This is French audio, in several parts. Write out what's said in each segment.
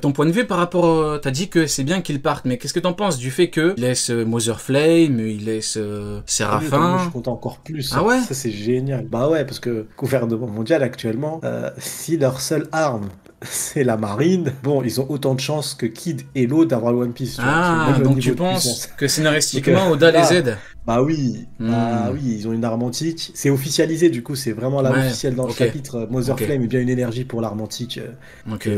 Ton point de vue par rapport... T'as dit que c'est bien qu'ils partent, mais qu'est-ce que t'en penses du fait qu'il laisse Mother Flame, il laisse Séraphin? Je suis content encore plus. Ah ouais? Ça, c'est génial. Bah ouais, parce que le gouvernement mondial actuellement, si leur seule arme c'est la marine, bon, ils ont autant de chances que Kid et l'eau d'avoir le One Piece. Tu vois. Ah, Même donc niveau tu de penses puissance. que scénaristiquement, Donc, Oda les là, aide? bah oui, ils ont une arme antique. C'est officialisé, du coup, c'est vraiment là Ouais, officiel dans le ok, chapitre. Mother ok, Flame est bien une énergie pour l'arme antique, ok.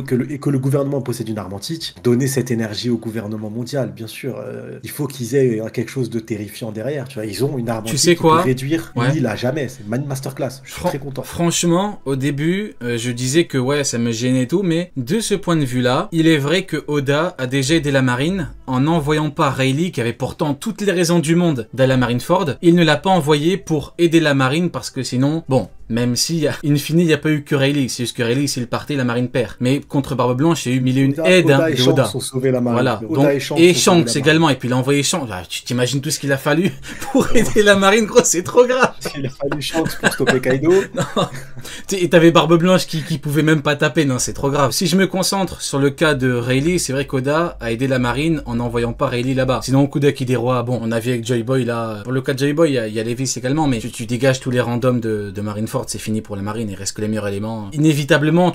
que le gouvernement possède une arme antique. Donner cette énergie au gouvernement mondial, bien sûr. Il faut qu'ils aient quelque chose de terrifiant derrière. Tu vois, ils ont une arme Tu sais antique qui peut quoi? réduire Ouais. l'île à jamais. C'est une masterclass. Je suis très content. Franchement, au début, je disais que ouais, ça me gênait et tout, mais de ce point de vue-là, il est vrai que Oda a déjà aidé la marine en n'envoyant pas Rayleigh, qui avait pourtant toutes les raisons du monde d'aller à Marineford. Il ne l'a pas envoyé pour aider la marine parce que sinon, bon, même si, in fine, il n'y a pas eu que Rayleigh. C'est juste que Rayleigh, s'il partait, la marine perd. Mais contre Barbe Blanche, il y a eu mille et une aides Oda et de Oda. Shanks ont sauvé la marine. Voilà. Oda Donc, et Shanks et ont sauvé Shanks la marine. également. Et puis il a envoyé Shanks. Là, tu t'imagines tout ce qu'il a fallu pour aider la marine, gros, c'est trop grave. Il a fallu Shanks pour stopper Kaido. Non. Et t'avais Barbe Blanche qui pouvait même pas taper. Non, c'est trop grave. Si je me concentre sur le cas de Rayleigh, c'est vrai qu'Oda a aidé la marine en n'envoyant pas Rayleigh là-bas. Sinon, Kudaki des Rois, bon, on a vu avec Joy Boy là. Pour le cas de Joy Boy, il y a Levis également, mais tu dégages tous les randoms de Marineford, c'est fini pour la marine. Il reste que les meilleurs éléments. Inévitablement,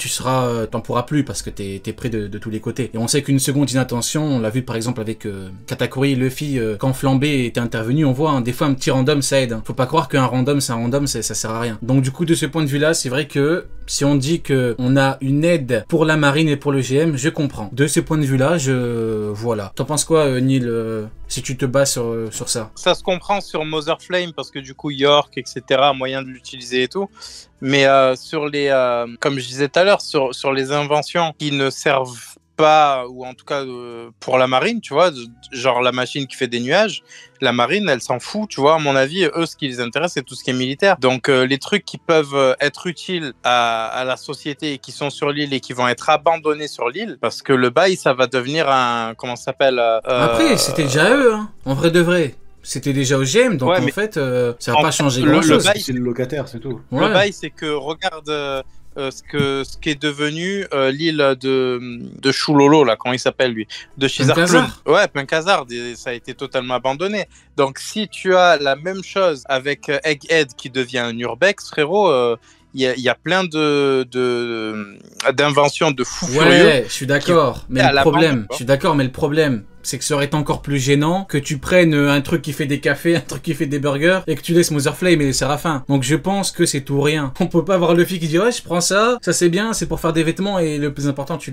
t'en pourras plus parce que t'es près de tous les côtés. Et on sait qu'une seconde inattention, on l'a vu par exemple avec Katakuri et Luffy, quand Flambé était intervenu, on voit hein, des fois un petit random ça aide. Faut pas croire qu'un random c'est un random, ça sert à rien. Donc du coup, de ce point de vue là, c'est vrai que si on dit que on a une aide pour la marine et pour le GM, je comprends. De ce point de vue là, voilà. T'en penses quoi, Neil, si tu te bases sur ça? Ça se comprend sur Mother Flame parce que du coup York, etc., moyen de l'utiliser et tout. Mais sur les, comme je disais tout à l'heure, sur les inventions qui ne servent pas, ou en tout cas pour la marine, tu vois, genre la machine qui fait des nuages, la marine, elle s'en fout, tu vois, à mon avis, eux, ce qui les intéresse, c'est tout ce qui est militaire. Donc, les trucs qui peuvent être utiles à la société et qui sont sur l'île et qui vont être abandonnés sur l'île, parce que le bail, ça va devenir un, comment ça s'appelle Après, c'était déjà eux, hein, en vrai de vrai. C'était déjà au GM, donc ouais, en fait, ça va pas changer le grand-chose. bail, C'est le locataire, c'est tout. Ouais. Le bail, c'est que regarde ce qui est devenu l'île de Chulolo, là, comment il s'appelle lui, de Shizarclone. Ouais, Punkazard, ça a été totalement abandonné. Donc si tu as la même chose avec Egghead qui devient un Urbex, frérot, il y a plein d'inventions de fous furieux. Ouais, je suis d'accord, mais le problème, c'est que ça aurait été encore plus gênant que tu prennes un truc qui fait des cafés, un truc qui fait des burgers, et que tu laisses Mother Flame et les Séraphins. Donc je pense que c'est tout ou rien. On peut pas avoir Luffy qui dit ouais, je prends ça c'est bien, c'est pour faire des vêtements, et le plus important, tu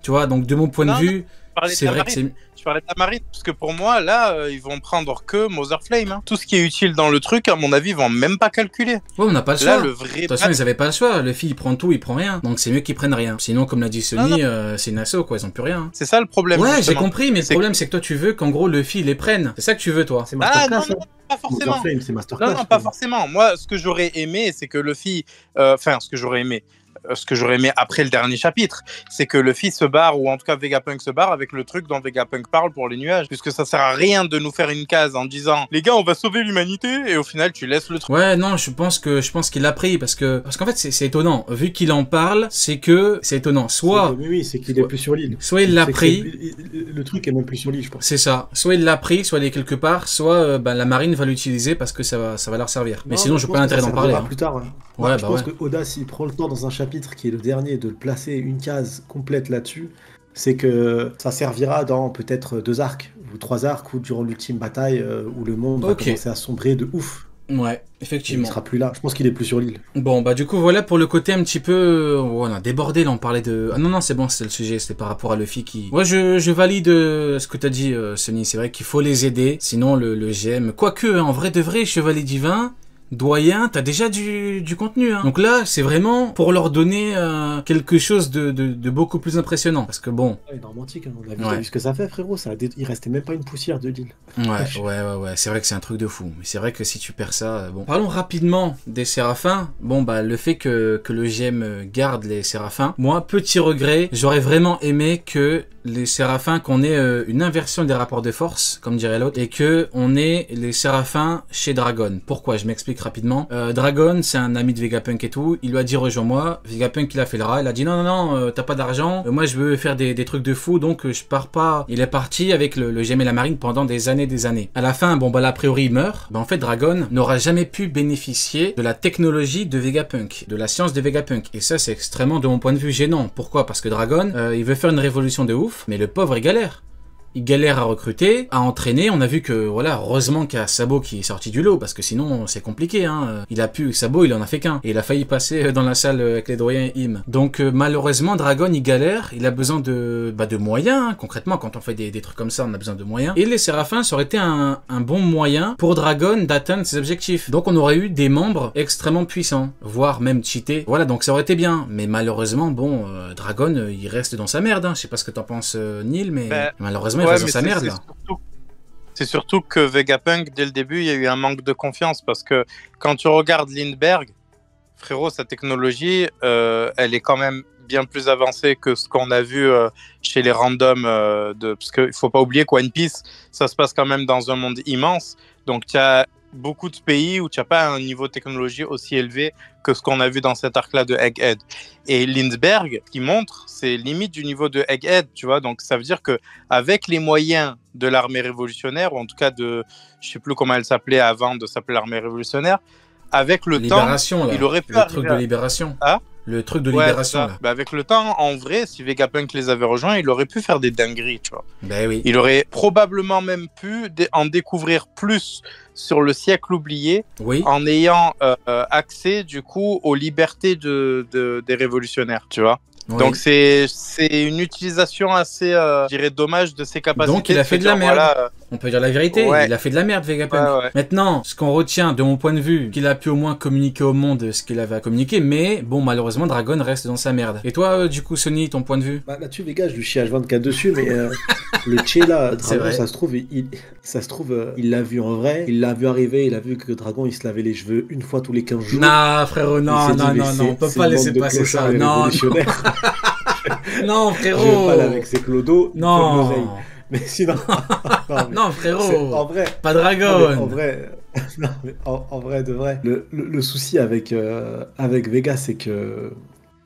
vois, donc de mon point de vue, c'est vrai que c'est... Je parlais de la marine, parce que pour moi, là, ils vont prendre que Mother Flame. Hein. Tout ce qui est utile dans le truc, à mon avis, ils vont même pas calculer. Ouais, on n'a pas le là, choix. Le vrai de toute façon, ils avaient pas le choix. Luffy, il prend tout, il prend rien. Donc c'est mieux qu'ils prennent rien. Sinon, comme l'a dit Sony, c'est une asso, quoi. Ils ont plus rien. C'est ça le problème. Ouais, j'ai compris, mais le problème, c'est que toi, tu veux qu'en gros, Luffy les prenne. C'est ça que tu veux, toi. C'est Masterclass. Non, pas forcément. Flame, c'est Masterclass. Non, pas forcément. Moi, ce que j'aurais aimé, c'est que Luffy... Enfin, ce que j'aurais aimé après le dernier chapitre, c'est que Luffy se barre, ou en tout cas Vegapunk se barre avec le truc dont Vegapunk parle pour les nuages, puisque ça sert à rien de nous faire une case en disant les gars on va sauver l'humanité, et au final tu laisses le truc. Ouais, non, je pense qu'il l'a pris, parce qu'en fait c'est étonnant, vu qu'il en parle, c'est étonnant, soit... Oui, c'est qu'il est plus sur l'île. Soit il l'a pris... Le truc est même plus sur l'île, je pense. C'est ça, soit il l'a pris, soit il est quelque part, soit la marine va l'utiliser parce que ça va leur servir. Mais sinon je vois pas l'intérêt d'en parler. Plus tard, ouais, je pense que Oda, s'il prend le temps dans un chapitre qui est le dernier de placer une case complète là-dessus, c'est que ça servira dans peut-être 2 arcs ou 3 arcs, ou durant l'ultime bataille où le monde va commencer à sombrer de ouf. Ouais, effectivement. Il sera plus là. Je pense qu'il est plus sur l'île. Bon, bah du coup, voilà pour le côté un petit peu... on a débordé, là, on parlait de... Ah non, c'est bon, c'était le sujet, c'était par rapport à Luffy qui... Ouais, je valide ce que t'as dit, Sony. C'est vrai qu'il faut les aider, sinon le GM... Quoique, en vrai de vrai, Chevalier Divin... Doyen, t'as déjà du contenu, hein. Donc là, c'est vraiment pour leur donner quelque chose de beaucoup plus impressionnant. Parce que bon... Ouais, romantique, hein. On a vu ce que ça fait, frérot. Il restait même pas une poussière de l'île. Ouais. C'est vrai que c'est un truc de fou. Mais c'est vrai que si tu perds ça... Bon. Parlons rapidement des Séraphins. Bon, bah, le fait que le GM garde les Séraphins. Moi, petit regret, j'aurais vraiment aimé que les Séraphins, qu'on ait une inversion des rapports de force, comme dirait l'autre, et que on ait les Séraphins chez Dragon. Pourquoi? Je m'explique rapidement. Dragon, c'est un ami de Vegapunk et tout. Il lui a dit rejoins-moi. Vegapunk, il a fait le rat. Il a dit non, t'as pas d'argent. Moi, je veux faire des trucs de fou, donc je pars pas. Il est parti avec le gemme et la marine pendant des années, des années. À la fin, bon bah là, a priori, il meurt. En fait, Dragon n'aura jamais pu bénéficier de la technologie de Vegapunk, de la science de Vegapunk. Et ça, c'est extrêmement, de mon point de vue, gênant. Pourquoi? Parce que Dragon, il veut faire une révolution de ouf, mais le pauvre, il galère. Il galère à recruter, à entraîner. On a vu que, voilà, heureusement qu'il y a Sabo qui est sorti du lot, parce que sinon, c'est compliqué, hein. Il a pu, Sabo, il en a fait qu'un. Et il a failli passer dans la salle avec les doyens Im. Donc, malheureusement, Dragon, il galère. Il a besoin de moyens, hein. Concrètement, quand on fait des trucs comme ça, on a besoin de moyens. Et les Séraphins, ça aurait été un bon moyen pour Dragon d'atteindre ses objectifs. Donc, on aurait eu des membres extrêmement puissants, voire même cheatés. Voilà, donc ça aurait été bien. Mais malheureusement, bon, Dragon, il reste dans sa merde, hein. Je sais pas ce que t'en penses, Neil, mais malheureusement, il reste dans sa merde, là. C'est surtout que Vegapunk, dès le début, il y a eu un manque de confiance, parce que quand tu regardes Lindbergh, frérot, sa technologie, elle est quand même bien plus avancée que ce qu'on a vu chez les randoms, parce qu'il ne faut pas oublier qu'One Piece, ça se passe quand même dans un monde immense, donc tu as beaucoup de pays où tu n'as pas un niveau de technologie aussi élevé que ce qu'on a vu dans cet arc-là de Egghead. Et Lindbergh, ce qu'il montre, c'est limite du niveau de Egghead, tu vois. Donc ça veut dire qu'avec les moyens de l'armée révolutionnaire, ou en tout cas de, je sais plus comment elle s'appelait avant de s'appeler l'armée révolutionnaire, avec le Libération, temps, là. il aurait pu le truc de libération. Ah, le truc de libération, là. Bah avec le temps, en vrai, si Vegapunk les avait rejoints, il aurait pu faire des dingueries, tu vois. Ben oui. Il aurait probablement même pu en découvrir plus sur le siècle oublié, Oui. en ayant accès, du coup, aux libertés des révolutionnaires, tu vois. Oui. Donc c'est une utilisation assez, je dirais, dommage de ses capacités. Donc il a fait de la merde. Voilà, on peut dire la vérité, ouais. Il a fait de la merde, Vegapunk. Ouais. Maintenant, ce qu'on retient de mon point de vue, qu'il a pu au moins communiquer au monde ce qu'il avait à communiquer, mais bon, malheureusement, Dragon reste dans sa merde. Et toi, du coup, Sony, ton point de vue? Bah, là-dessus, les gars, je lui chie H24 dessus, mais le Che là, Dragon, ça se trouve, il l'a vu en vrai, il l'a vu arriver, il a vu que Dragon, il se lavait les cheveux une fois tous les 15 jours. Non, frérot, non, on peut pas laisser passer ça. Non. Non, frérot. Je vais pas aller avec ses clodos. Non. Mais sinon. Non, frérot. En vrai. Pas Dragon. En vrai. Non, mais en vrai, de vrai. Le souci avec Vega, c'est que.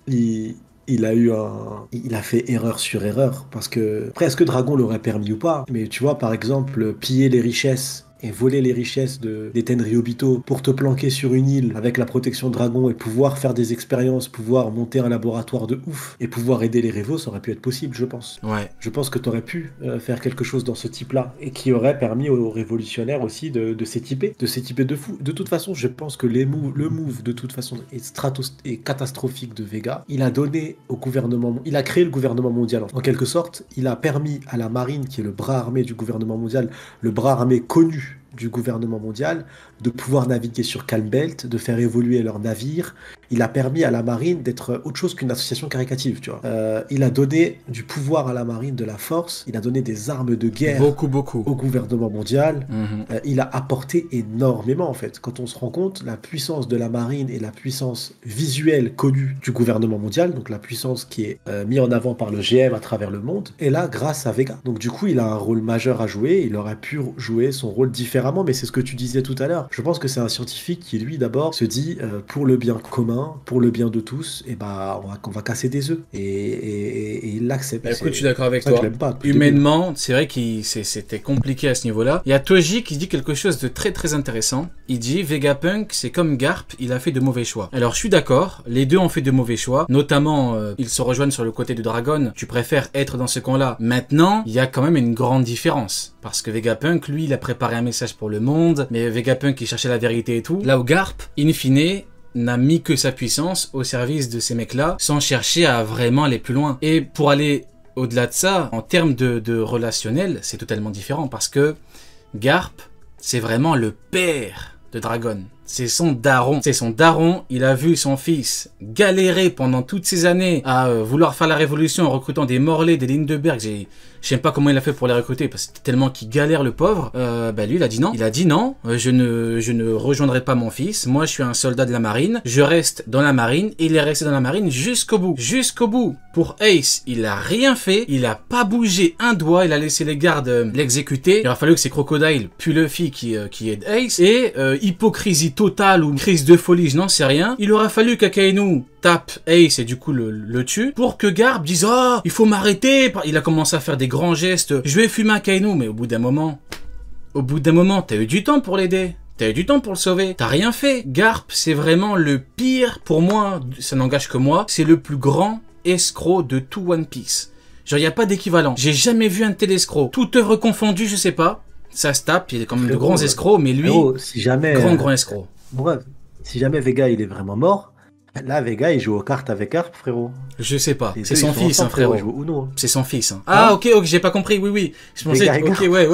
Il a fait erreur sur erreur. Parce que. Après, est-ce que Dragon l'aurait permis ou pas? Mais tu vois, par exemple, piller les richesses et voler les richesses des Tenryubito pour te planquer sur une île avec la protection dragon et pouvoir faire des expériences, pouvoir monter un laboratoire de ouf et pouvoir aider les Révos, ça aurait pu être possible, je pense. Ouais. Je pense que tu aurais pu faire quelque chose dans ce type-là et qui aurait permis aux révolutionnaires aussi de s'équiper de fou. De toute façon, je pense que le move de toute façon est catastrophique de Vega. Il a donné au gouvernement, il a créé le gouvernement mondial en quelque sorte. Il a permis à la marine, qui est le bras armé du gouvernement mondial, le bras armé connu du gouvernement mondial, de pouvoir naviguer sur Calm Belt, de faire évoluer leurs navires. Il a permis à la marine d'être autre chose qu'une association caricative, tu vois. Il a donné du pouvoir à la marine, de la force. Il a donné des armes de guerre beaucoup au gouvernement mondial. Il a apporté énormément, en fait. Quand on se rend compte, la puissance de la marine et la puissance visuelle connue du gouvernement mondial, donc la puissance qui est mise en avant par le GM à travers le monde, est là grâce à Vega. Donc du coup, il a un rôle majeur à jouer. Il aurait pu jouer son rôle différemment, mais c'est ce que tu disais tout à l'heure. Je pense que c'est un scientifique qui, lui, d'abord, se dit pour le bien commun, pour le bien de tous, et bah on va casser des œufs. Et il l'accepte. Bah, écoute, je suis d'accord avec toi. Humainement, c'est vrai que c'était compliqué à ce niveau-là. Il y a Toji qui dit quelque chose de très très intéressant. Il dit Vegapunk, c'est comme Garp, il a fait de mauvais choix. Alors je suis d'accord, les deux ont fait de mauvais choix. Notamment, ils se rejoignent sur le côté de Dragon. Tu préfères être dans ce camp-là. Maintenant, il y a quand même une grande différence. Parce que Vegapunk, lui, il a préparé un message pour le monde. Mais Vegapunk, il cherchait la vérité et tout. Là où Garp, in fine, n'a mis que sa puissance au service de ces mecs-là, sans chercher à vraiment aller plus loin. Et pour aller au-delà de ça, en termes de relationnel, c'est totalement différent, parce que Garp, c'est vraiment le père de Dragon. C'est son daron. C'est son daron. Il a vu son fils galérer pendant toutes ces années à vouloir faire la révolution en recrutant des Morley, des Lindbergh. Je sais pas comment il a fait pour les recruter parce que c'était tellement qu'il galère le pauvre. Lui, il a dit non. Il a dit non. Je ne rejoindrai pas mon fils. Moi, je suis un soldat de la marine. Je reste dans la marine. Et il est resté dans la marine jusqu'au bout. Jusqu'au bout. Pour Ace, il a rien fait. Il a pas bougé un doigt. Il a laissé les gardes l'exécuter. Il a fallu que ces crocodiles puent Luffy qui aide Ace. Et hypocrisie totale ou crise de folie, je n'en sais rien. Il aura fallu qu'Akainu tape Ace et du coup le tue pour que Garp dise oh il faut m'arrêter. Il a commencé à faire des grands gestes. Je vais fumer Akainu, mais au bout d'un moment, t'as eu du temps pour l'aider. T'as eu du temps pour le sauver. T'as rien fait. Garp, c'est vraiment le pire pour moi. Ça n'engage que moi. C'est le plus grand escroc de tout One Piece. Genre y a pas d'équivalent. J'ai jamais vu un tel escroc. Toute œuvre confondue, je sais pas. Ça se tape. Il y a quand même de grands escrocs, mais lui, si jamais, grand escroc. Bref, si jamais Vega il est vraiment mort. Là, Vega, il joue aux cartes avec Garp, frérot. Je sais pas. C'est son fils, hein, frérot. C'est son fils. Hein. Ah, ok, j'ai pas compris. Oui. Je pensais. Ok, ouais.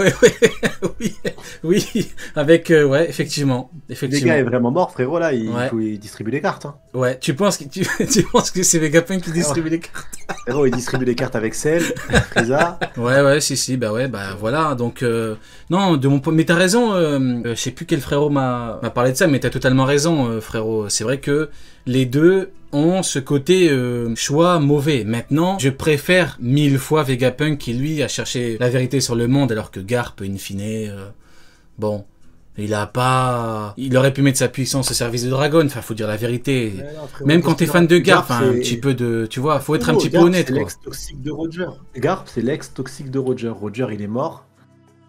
oui. Avec, effectivement. Vega est vraiment mort, frérot. Là, il distribue les cartes. Hein. Ouais. Tu penses que c'est Vegapunk qui distribue les cartes? Frérot, il distribue les cartes avec Cell, Frieza. Ouais, si. Bah voilà. Donc, non, de mon point. Mais t'as raison. Je sais plus quel frérot m'a parlé de ça, mais t'as totalement raison, frérot. C'est vrai que les deux ont ce côté choix mauvais. Maintenant, je préfère 1000 fois Vegapunk qui, lui, a cherché la vérité sur le monde, alors que Garp, in fine, il aurait pu mettre sa puissance au service de Dragon. Enfin, faut dire la vérité. Non, frérot, même quand t'es fan de Garp, un petit peu de... Tu vois, faut être un petit peu honnête, quoi. L'ex toxique de Roger. Garp, c'est l'ex toxique de Roger. Roger, il est mort.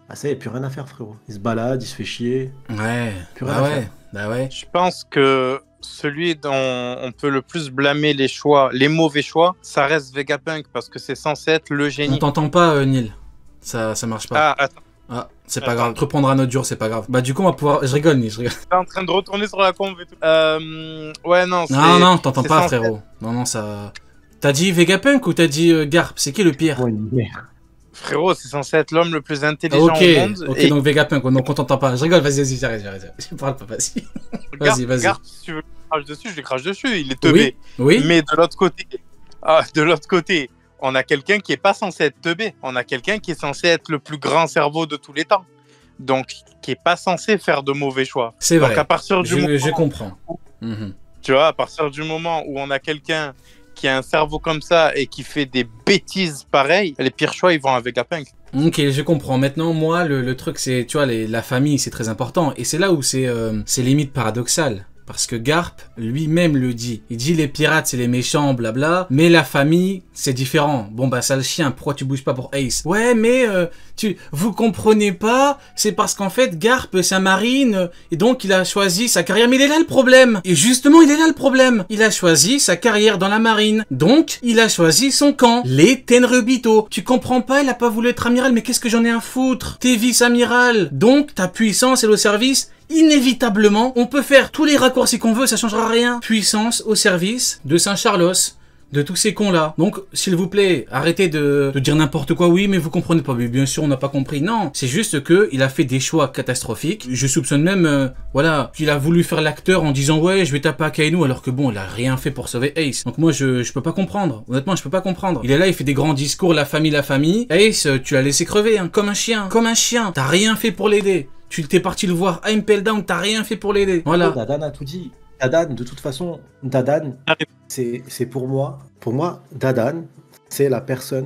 Ah, ça y est, plus rien à faire, frérot. Il se balade, il se fait chier. Ouais. Plus rien à faire. Bah ouais. Je pense que celui dont on peut le plus blâmer les mauvais choix, ça reste Vegapunk parce que c'est censé être le génie. On t'entend pas, Neil. Ça marche pas. Ah, attends. Ah, c'est pas grave. Reprendre un autre jour, c'est pas grave. Bah, du coup, on va pouvoir. Je rigole, Neil. T'es en train de retourner sur la conve et tout. Ouais, non. Non, t'entends pas, frérot. Non, ça. T'as dit Vegapunk ou t'as dit Garp? C'est qui le pire? Oh, une merde. Frérot, c'est censé être l'homme le plus intelligent au monde. Ok, donc Vegapunk, donc on t'entend pas. Je rigole, vas-y, j'arrête. Je parle pas, vas-y. Vas-y. Garp, si tu veux que je crache dessus, je lui crache dessus. Il est teubé. Oui. Mais de l'autre côté, on a quelqu'un qui est pas censé être teubé. On a quelqu'un qui est censé être le plus grand cerveau de tous les temps. Donc, qui est pas censé faire de mauvais choix. C'est vrai. Donc, à partir du moment... Je comprends. Tu vois, à partir du moment où on a quelqu'un qui a un cerveau comme ça et qui fait des bêtises pareilles, les pires choix, ils vont avec Vegapunk. Ok, je comprends. Maintenant, moi, le truc, c'est, tu vois, la famille, c'est très important. Et c'est là où c'est limite paradoxal. Parce que Garp lui-même le dit. Il dit les pirates c'est les méchants, blabla. Mais la famille, c'est différent. Bon bah sale chien, pourquoi tu bouges pas pour Ace? Ouais mais vous comprenez pas. C'est parce qu'en fait Garp c'est un marine. Et donc il a choisi sa carrière. Mais il est là le problème. Et justement il est là le problème. Il a choisi sa carrière dans la marine. Donc il a choisi son camp. Les Tenryubito. Tu comprends pas, il a pas voulu être amiral. Mais qu'est-ce que j'en ai à foutre? T'es vice-amiral. Donc ta puissance est au service... Inévitablement, on peut faire tous les raccourcis qu'on veut, ça changera rien. Puissance au service de Saint-Charlos, de tous ces cons-là. Donc, s'il vous plaît, arrêtez de dire n'importe quoi. Oui, mais vous comprenez pas. Mais bien sûr, on n'a pas compris. Non, c'est juste que il a fait des choix catastrophiques. Je soupçonne même, qu'il a voulu faire l'acteur en disant ouais, je vais taper Akainu, alors que bon, il a rien fait pour sauver Ace. Donc moi, je peux pas comprendre. Honnêtement, je peux pas comprendre. Il est là, il fait des grands discours, la famille. Ace, tu l'as laissé crever, hein, comme un chien. T'as rien fait pour l'aider. Tu t'es parti le voir à Impel Down, t'as rien fait pour l'aider. Voilà. Dadan a tout dit. Dadan, de toute façon, Dadan, c'est pour moi, Dadan, c'est la personne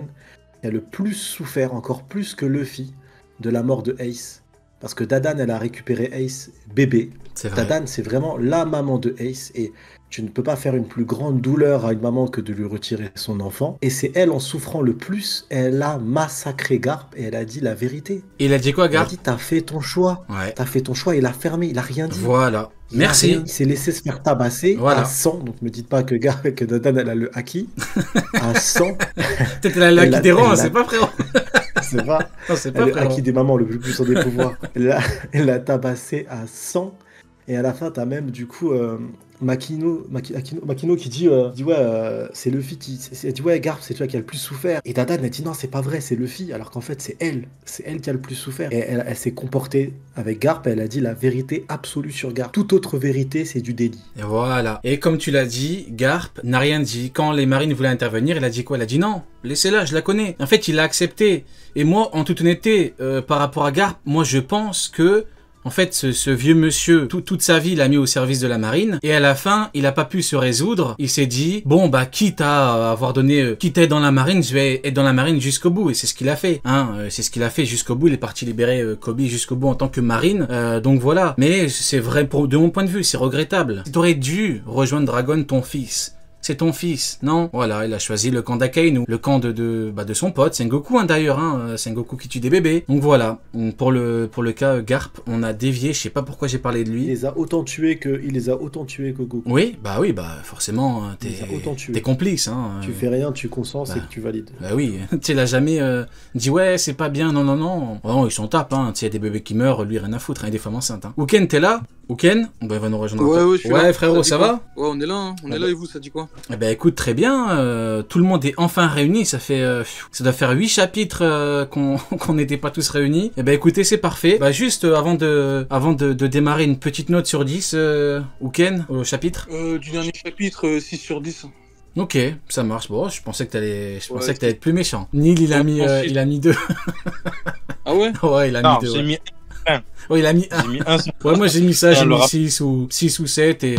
qui a le plus souffert, encore plus que Luffy, de la mort de Ace. Parce que Dadan, elle a récupéré Ace bébé. Dadan, c'est vraiment la maman de Ace. Et tu ne peux pas faire une plus grande douleur à une maman que de lui retirer son enfant. Et c'est elle, en souffrant le plus, elle a massacré Garp et elle a dit la vérité. Et il a dit quoi, Garp? Elle a dit, t'as fait ton choix. Ouais. T'as fait ton choix, il a fermé, il a rien dit. Voilà. Merci. Il s'est laissé se faire tabasser à 100. Donc me dites pas que Dadan, elle a le haki. À 100. Peut-être elle a le haki des rangs, c'est pas frérot. C'est pas. Non, c'est pas le haki des mamans, le plus puissant des pouvoirs. Elle l'a tabassé à 100. Et à la fin, t'as même du coup Makino qui dit, ouais, c'est Luffy elle dit ouais, Garp, c'est toi qui a le plus souffert. Et Dadan a dit non, c'est pas vrai, c'est Luffy, alors qu'en fait c'est elle qui a le plus souffert. Et elle s'est comportée avec Garp, elle a dit la vérité absolue sur Garp. Toute autre vérité, c'est du délit. Et voilà. Et comme tu l'as dit, Garp n'a rien dit. Quand les marines voulaient intervenir, elle a dit quoi? Elle a dit non, laissez-la, je la connais. En fait, il l'a accepté. Et moi, en toute honnêteté, par rapport à Garp, moi je pense que en fait, ce vieux monsieur, toute sa vie, il a mis au service de la marine. Et à la fin, il a pas pu se résoudre. Il s'est dit, bon, bah, quitte à être dans la marine, je vais être dans la marine jusqu'au bout. Et c'est ce qu'il a fait. C'est ce qu'il a fait jusqu'au bout. Il est parti libérer Kobe jusqu'au bout en tant que marine. Donc voilà. Mais c'est vrai, de mon point de vue, c'est regrettable. Tu aurais dû rejoindre Dragon, ton fils. C'est ton fils, non? Voilà, il a choisi le camp d'Akainu, le camp de son pote, Sengoku, d'ailleurs, Sengoku qui tue des bébés. Donc voilà, pour le cas Garp, on a dévié, je sais pas pourquoi j'ai parlé de lui. Il les a autant tués que Goku. Oui, forcément, t'es complice, hein. Tu fais rien, tu consens, c'est que tu valides. Bah oui, tu l'as jamais dit ouais, c'est pas bien, non. Non, ils s'en tapent, hein. Il y a des bébés qui meurent, lui rien à foutre, hein, des femmes enceintes. Hein. Uken, t'es là? Uken, il va nous rejoindre. Ouais, je suis là. Frérot, ça va? Ouais, on est là, hein. On est là et vous, ça dit quoi? Eh ben écoute, très bien, tout le monde est enfin réuni, ça doit faire 8 chapitres qu'on n'était pas tous réunis. Eh ben écoutez, c'est parfait. Bah juste avant de démarrer, une petite note sur 10, Uken, au chapitre. Du dernier chapitre, 6 sur 10. Ok, ça marche. Bon, je pensais que t'allais être plus méchant. Nil, il a mis 2. Ah ouais? Ouais, il a mis 2. J'ai mis 1. Oh, il a mis 1. J'ai mis 1. Ouais, moi j'ai mis ça, j'ai mis 6 ou 7 et...